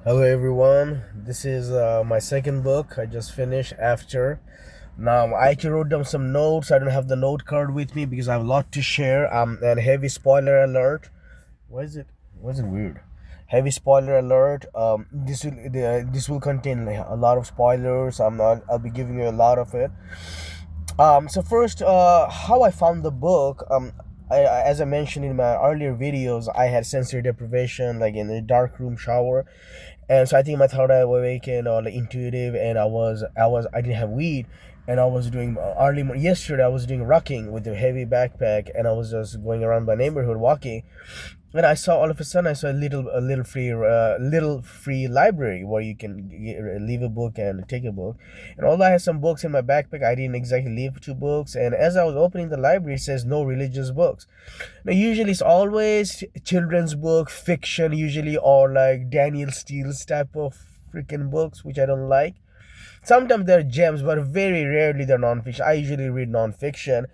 Hello everyone. This is my second book. I just finished after. Now I actually wrote down some notes. I don't have the note card with me because I have a lot to share. And heavy spoiler alert. Why is it? Why is it weird? Heavy spoiler alert. This will contain like, a lot of spoilers. I'll be giving you a lot of it. So first, how I found the book. As I mentioned in my earlier videos, I had sensory deprivation, like in a dark room shower, and so I think my third eye awakened or like intuitive, and I didn't have weed, and I was doing yesterday I was doing rocking with a heavy backpack, and I was just going around my neighborhood walking, and I saw all of a sudden I saw a little free library where you can leave a book and take a book. And although I had some books in my backpack, I didn't exactly leave two books. And as I was opening the library, it says no religious books. Now usually it's always children's book, fiction usually, or like Daniel Steele's type of freaking books, which I don't like. Sometimes they're gems, but very rarely they're nonfiction. I usually read nonfiction,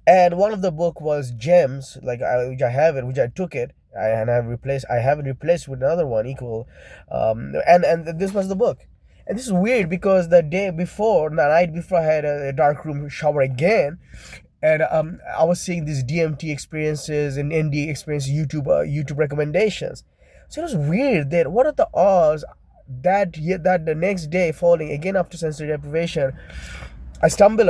and one of the book was gems, like which I have it, which I took it, I have it replaced with another one equal, and this was the book. And this is weird because the night before, I had a dark room shower again, and I was seeing these DMT experiences and ND experience YouTube recommendations. So it was weird that what are the odds that the next day, falling again after sensory deprivation, I stumbled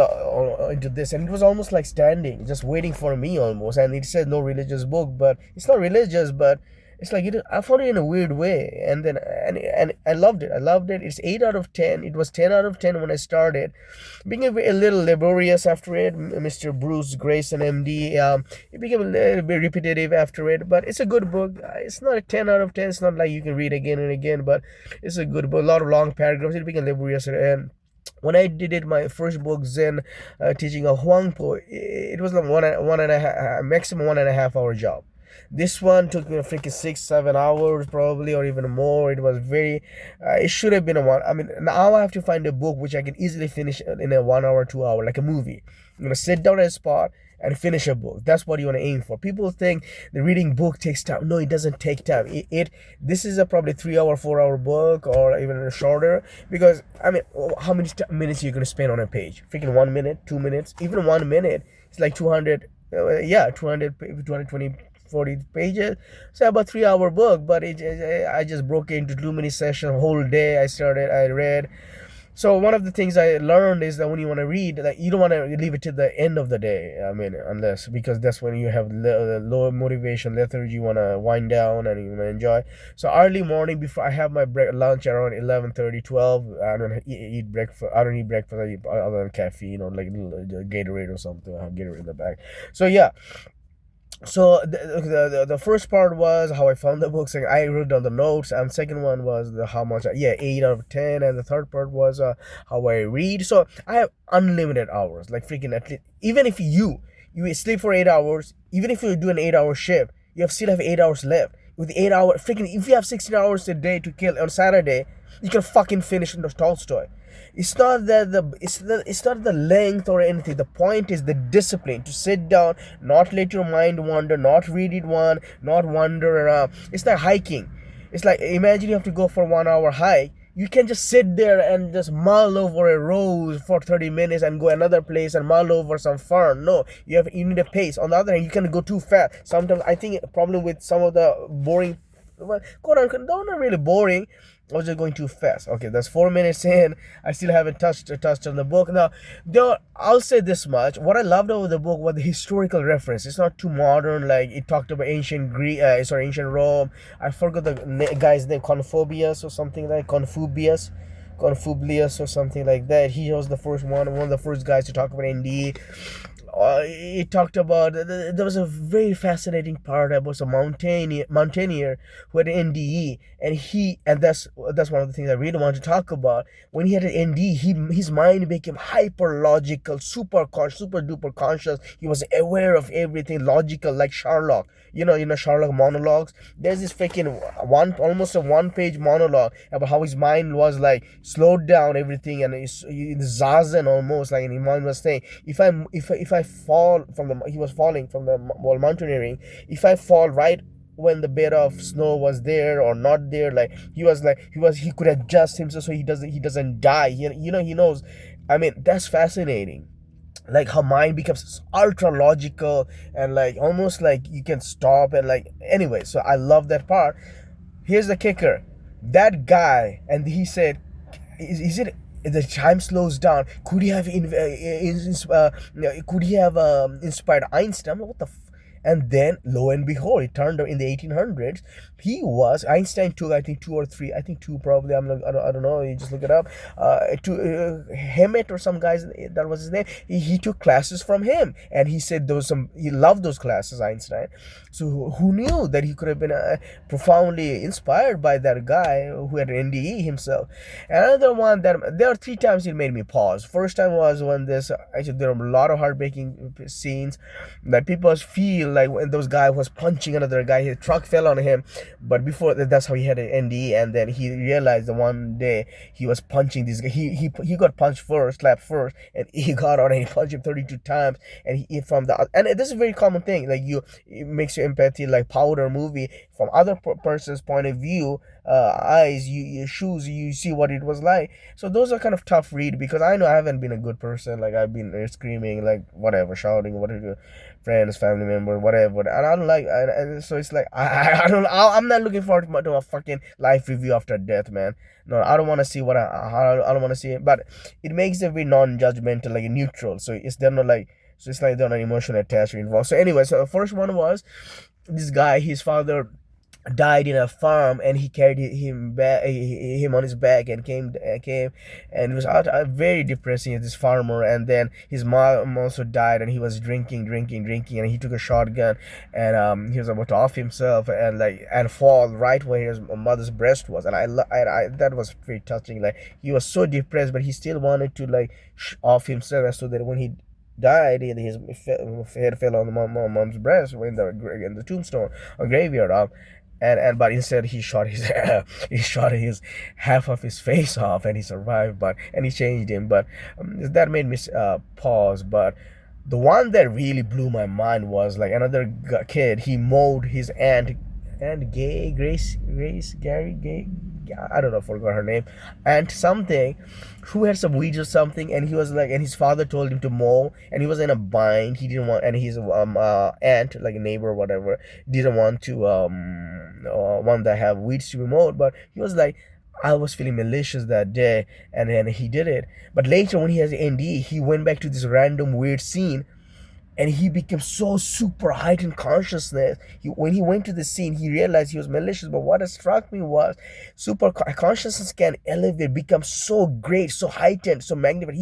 into this, and it was almost like standing, just waiting for me almost. And it said no religious book, but it's not religious, but it's like I found it in a weird way, and then and I loved it. I loved it. It's 8 out of 10. It was 10 out of 10 when I started. Being a little laborious after it, Mr. Bruce Greyson, MD. It became a little bit repetitive after it, but it's a good book. It's not a 10 out of 10. It's not like you can read again and again, but it's a good book. A lot of long paragraphs. It became laborious, and when I did it, my first book, Zen, teaching of Huangpo, it was like one and a half, maximum 1.5 hour job. This one took me a freaking 6 7 hours probably, or even more. It was very, it should have been a one. I mean, now I have to find a book which I can easily finish in a 1 hour 2 hour, like a movie. I'm gonna sit down at a spot and finish a book. That's what you want to aim for. People think the reading book takes time. No, it doesn't take time. This is a probably 3 hour 4 hour book, or even shorter, because I mean, how many minutes are you gonna spend on a page? Freaking 1 minute, 2 minutes, even 1 minute. It's like 200. Yeah, 200, 220, 40 pages. So about 3 hour book, but I just broke it into too many sessions. Whole day I read. So one of the things I learned is that when you want to read, like, you don't want to leave it to the end of the day. I mean, unless, because that's when you have low motivation, lethargy, you want to wind down and you want to enjoy. So early morning, before I have my lunch around 11:30, 12, I don't eat breakfast. I don't eat breakfast. I eat other than caffeine or like Gatorade or something. I have Gatorade in the bag. So yeah, so the first part was how I found the books, and I wrote down the notes, and second one was the how much, yeah, 8 out of 10, and the third part was how I read. So I have unlimited hours, like freaking, at least, even if you sleep for 8 hours, even if you do an 8 hour shift, you have still have 8 hours left. With 8 hour freaking, if you have 16 hours a day to kill on Saturday, you can fucking finish the Tolstoy. It's not that it's not the length or anything. The point is the discipline to sit down, not let your mind wander, not read it not wander around. It's like hiking. It's like, imagine you have to go for 1 hour hike. You can just sit there and just mull over a rose for 30 minutes and go another place and mull over some fern. No, you need a pace. On the other hand, you can go too fast. Sometimes I think a problem with some of the boring, well, quote unquote, not really boring. I was just going too fast. Okay, that's 4 minutes in. I still haven't touched on the book. Now, though, I'll say this much: what I loved about the book was the historical reference. It's not too modern. Like, it talked about ancient Rome. I forgot the guy's name, Confucius or something like Confucius or something like that. He was the first one of the first guys to talk about NDE. It talked about, there was a very fascinating part about a mountaineer who had an NDE, and that's one of the things I really want to talk about. When he had an NDE, his mind became hyper logical, super duper conscious. He was aware of everything, logical, like Sherlock. Sherlock monologues. There's this freaking almost a 1 page monologue about how his mind was like slowed down everything, and it's zazen almost, like, and his mind was saying, if I fall from the he was falling from the wall mountaineering, if I fall right when the bed of snow was there or not there. Like he could adjust himself so he doesn't die. He knows. I mean, that's fascinating. Like how mind becomes ultra logical, and like almost like you can stop and like, anyway. So I love that part. Here's the kicker. That guy, and he said, is it the time slows down? Could he have could he have inspired Einstein? What the and then lo and behold, it turned out in the 1800s he was Einstein took, I think, two or three, I think two probably, I don't know, you just look it up. Hammett or some guys, that was his name. He took classes from him, and he said there was some, he loved those classes, Einstein. So who knew that he could have been profoundly inspired by that guy who had NDE himself. Another one, that there are three times it made me pause. First time was when this, actually there are a lot of heartbreaking scenes that people feel like when those guy was punching another guy, his truck fell on him. But before that, that's how he had an NDE, and then he realized that one day he was punching this guy. He got punched first, slapped first, and he got on and he punched him 32 times. And he from the, and this is a very common thing. Like it makes your empathy, like Powder movie, from other person's point of view, eyes, you shoes, you see what it was like. So those are kind of tough read, because I know I haven't been a good person. Like I've been screaming, like whatever, shouting, whatever, friends, family member, whatever, and I don't like. And so it's like I don't. I'm not looking forward to a fucking life review after death, man. No, I don't want to see what I don't want to see it. But it makes it very non-judgmental, like neutral. So it's they're not like. So it's like they're not emotional attachment involved. So anyway, so the first one was this guy. His father died in a farm, and he carried him on his back, and came, and it was very depressing, this farmer. And then his mom also died, and he was drinking, and he took a shotgun, and he was about to off himself, and fall right where his mother's breast was. And I that was very touching. Like he was so depressed, but he still wanted to like off himself, so that when he died, his head fell on the mom's breast in the tombstone or graveyard. And but instead he shot his he shot his half of his face off, and he survived. But and he changed him. But that made me pause. But the one that really blew my mind was like another kid. He mowed his aunt Gay Grace Gary Gay, I don't know, forgot her name, aunt something, who had some weeds or something, and he was like, and his father told him to mow, and he was in a bind. He didn't want, and his aunt, like a neighbor or whatever, didn't want to want that have weeds to be mowed. But he was like, I was feeling malicious that day, and then he did it. But later, when he has ND, he went back to this random weird scene, and he became so super heightened consciousness. When he went to the scene, he realized he was malicious. But what struck me was super consciousness can elevate, become so great, so heightened, so magnified.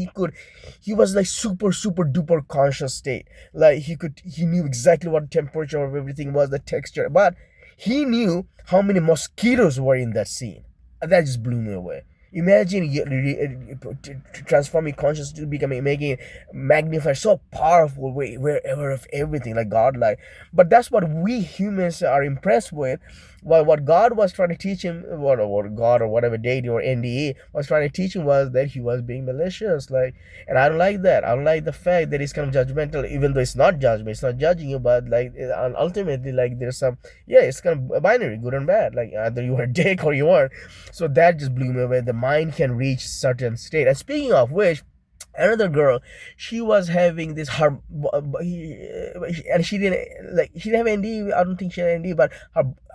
He was like super duper conscious state. Like he knew exactly what temperature of everything was, the texture, but he knew how many mosquitoes were in that scene. That just blew me away. Imagine transforming consciousness to becoming, making it magnified, so powerful, wherever of everything, like godlike. But that's what we humans are impressed with. Well, what God was trying to teach him, what God or whatever deity or NDE was trying to teach him, was that he was being malicious. Like, and I don't like that. I don't like the fact that he's kind of judgmental, even though it's not judgment, it's not judging you, but like ultimately, like there's some, yeah, it's kind of binary, good and bad. Like either you are a dick or you aren't. So that just blew me away. The mind can reach certain state. And speaking of which, another girl, she was having this and she didn't have ND. I don't think she had ND, but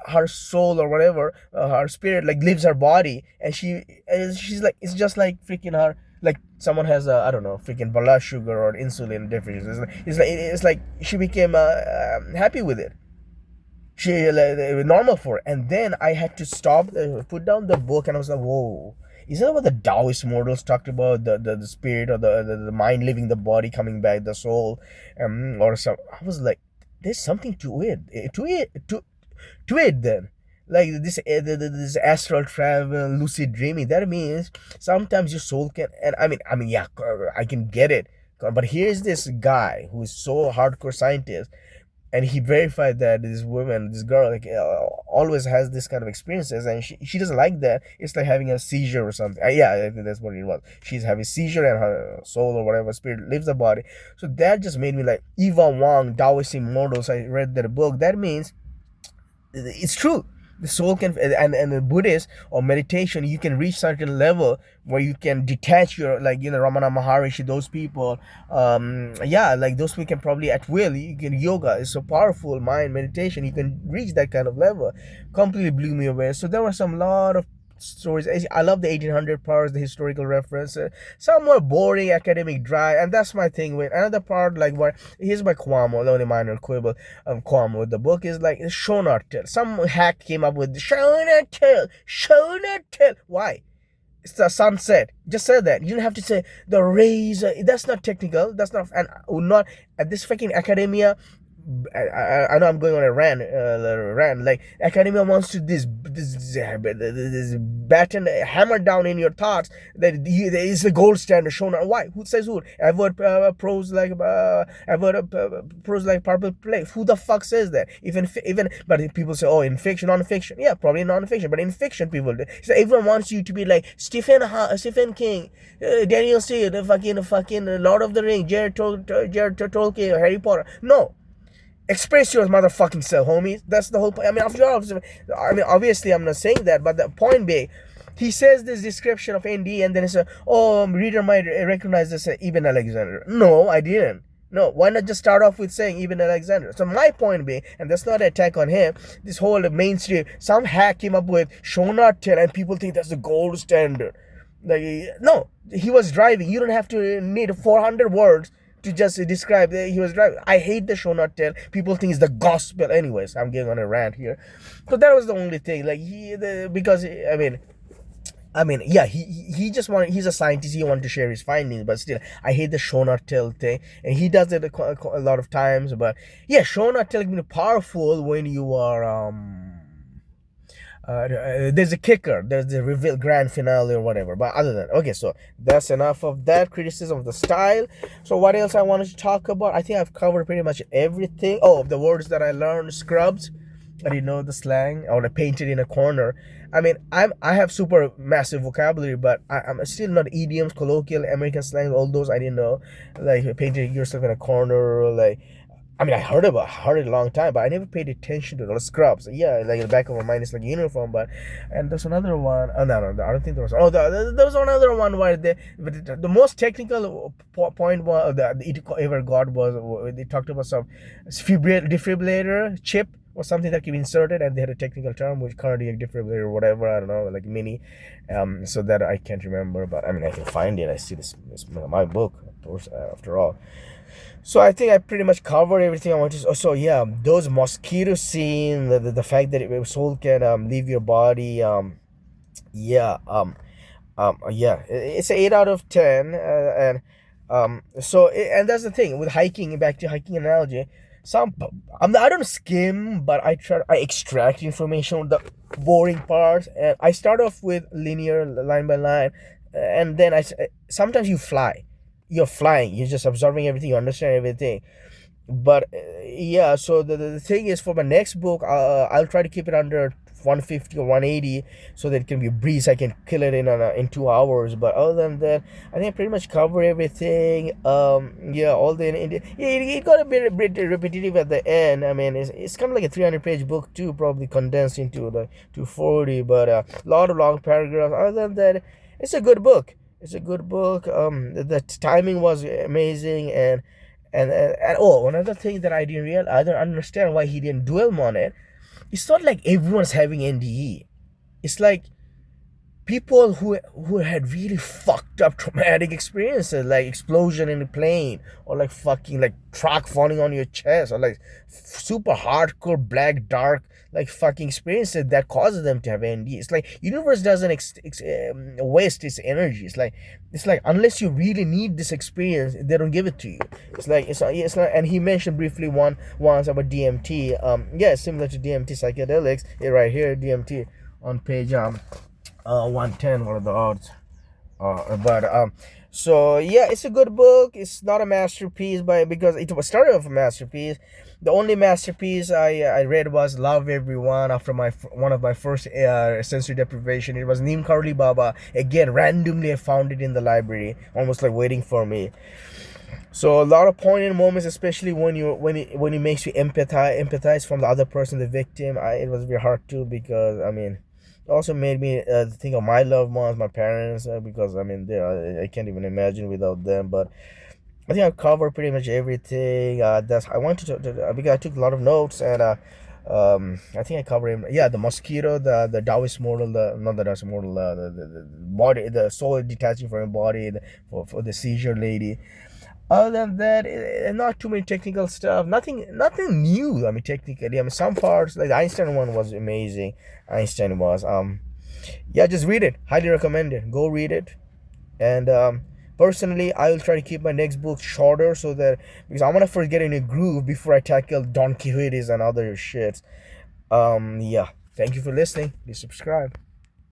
her soul or whatever, her spirit like leaves her body, and she's like, it's just like freaking her, like someone has a, I don't know, freaking blood sugar or insulin deficiency. It's like she became happy with it. She normal for it. And then I had to stop, put down the book, and I was like, whoa, is that what the Taoist models talked about, the spirit or the mind leaving the body, coming back, the soul, or some? I was like, there's something to it, to it then. Like this astral travel, lucid dreaming, that means sometimes your soul can, and I mean yeah, I can get it. But here's this guy who is so hardcore scientist, and he verified that this girl, like always has this kind of experiences, and she doesn't like that. It's like having a seizure or something. Yeah, I think that's what it was. She's having a seizure, and her soul or whatever spirit leaves the body. So that just made me like Eva Wang, Taoist Immortals. I read that book. That means it's true. The soul can, and the Buddhist or meditation, you can reach certain level where you can detach your, like, Ramana Maharishi, those people, yeah, like those people can probably at will, you can, yoga is so powerful, mind meditation, you can reach that kind of level. Completely blew me away. So there were some lot of stories. I love the 1800 parts, the historical reference. Some more boring, academic, dry, and that's my thing with another part. Like, where here's my qualm, the only minor quibble, qualm with the book is like show not tell. Some hack came up with show not tell, show not tell. Why? It's the sunset. Just say that. You don't have to say the rays. That's not technical. That's not, and not at this fucking academia. I know I'm going on a rant. Like, academia wants to this batten hammer down in your thoughts that is the gold standard shown. Why? Who says who? Prose like purple play. Who the fuck says that? Even but if people say, oh, in fiction, non-fiction, yeah, probably non-fiction, but in fiction people do. So everyone wants you to be like Stephen King, Daniel Steele, the fucking Lord of the Rings, Jared Tolkien, Harry Potter. No. Express your motherfucking self, homies. That's the whole point. I mean, after all, obviously, I'm not saying that, but the point being, he says this description of ND, and then it's reader might recognize this as Ibn Alexander. No, I didn't. No, why not just start off with saying Ibn Alexander? So my point being, and that's not an attack on him, this whole mainstream, some hack came up with show not tell, and people think that's the gold standard. Like, no, he was driving. You don't have to need 400 words to just describe that he was driving. I hate the show not tell. People think it's the gospel. Anyways, I'm getting on a rant here. So that was the only thing. Like, because I mean, yeah, he just wanted. He's a scientist. He wanted to share his findings, but still, I hate the show not tell thing, and he does it a lot of times. But yeah, show not tell can be powerful when you are there's a kicker, there's the reveal grand finale or whatever. But other than, okay, so that's enough of that criticism of the style. So what else I wanted to talk about? I think I've covered pretty much everything. Oh, the words that I learned: scrubs, I didn't know the slang, or I painted in a corner. I mean, I have super massive vocabulary, but I'm still not idioms, colloquial, American slang, all those I didn't know. Like painting yourself in a corner, like, I mean, I heard it a long time, but I never paid attention to those scrubs. Yeah, like in the back of my mind, it's like uniform. But, and there's another one. Oh, no, I don't think there was. Oh, there was another one where the most technical point was that it ever got was they talked about some defibrillator chip or something that can be inserted, and they had a technical term which cardiac defibrillator or whatever, I don't know, like mini. So that I can't remember, but I mean, I can find it. I see this my book, of course, after all. So I think I pretty much covered everything I wanted to. So yeah, those mosquito scene, the fact that soul can leave your body, yeah, yeah, it's an 8 out of 10, and so and that's the thing with hiking. Back to hiking analogy, I don't skim, but I extract information from the boring parts, and I start off with linear, line by line, and then sometimes you fly. You're flying, you're just absorbing everything, you understand everything. But yeah, so the thing is, for my next book, I'll try to keep it under 150 or 180, so that it can be a breeze. I can kill it in 2 hours. But other than that, I think I pretty much cover everything. Yeah, all the it got a bit repetitive at the end. I mean, it's kind of like a 300-page book too, probably condensed into the 240. But a lot of long paragraphs. Other than that, it's a good book. It's a good book. The timing was amazing, and oh, another thing that I don't understand why he didn't dwell on it. It's not like everyone's having NDE. It's like people who had really fucked up traumatic experiences, like explosion in a plane, or like fucking like truck falling on your chest, or like super hardcore black dark like fucking experiences that causes them to have ND. It's like universe doesn't waste its energy. It's like unless you really need this experience, they don't give it to you. It's like and he mentioned briefly once about DMT. Yeah, similar to DMT psychedelics. Right here, DMT on page 110, one of the odds. So yeah, it's a good book. It's not a masterpiece, because it was started off a masterpiece. The only masterpiece I read was Love Everyone, after one of my first sensory deprivation. It was Neem Karoli Baba. Again, randomly I found it in the library, almost like waiting for me. So a lot of poignant moments, especially when it makes you empathize from the other person, the victim. It was very hard too, because I mean, it also made me think of my loved ones, my parents, because I mean, I can't even imagine without them. But I think I covered pretty much everything. That's I wanted because I took a lot of notes, and I think I covered him. Yeah, the mosquito, the Taoist model, the not the Taoist model, the body, the soul detaching from your body, for the seizure lady. Other than that, not too many technical stuff. Nothing new. I mean, technically, I mean, some parts like the Einstein one was amazing. Einstein was yeah, just read it. Highly recommend it. Go read it. And personally, I will try to keep my next book shorter, so that because I want to first get in a groove before I tackle Don Quixote's and other shits. Yeah. Thank you for listening. Please subscribe.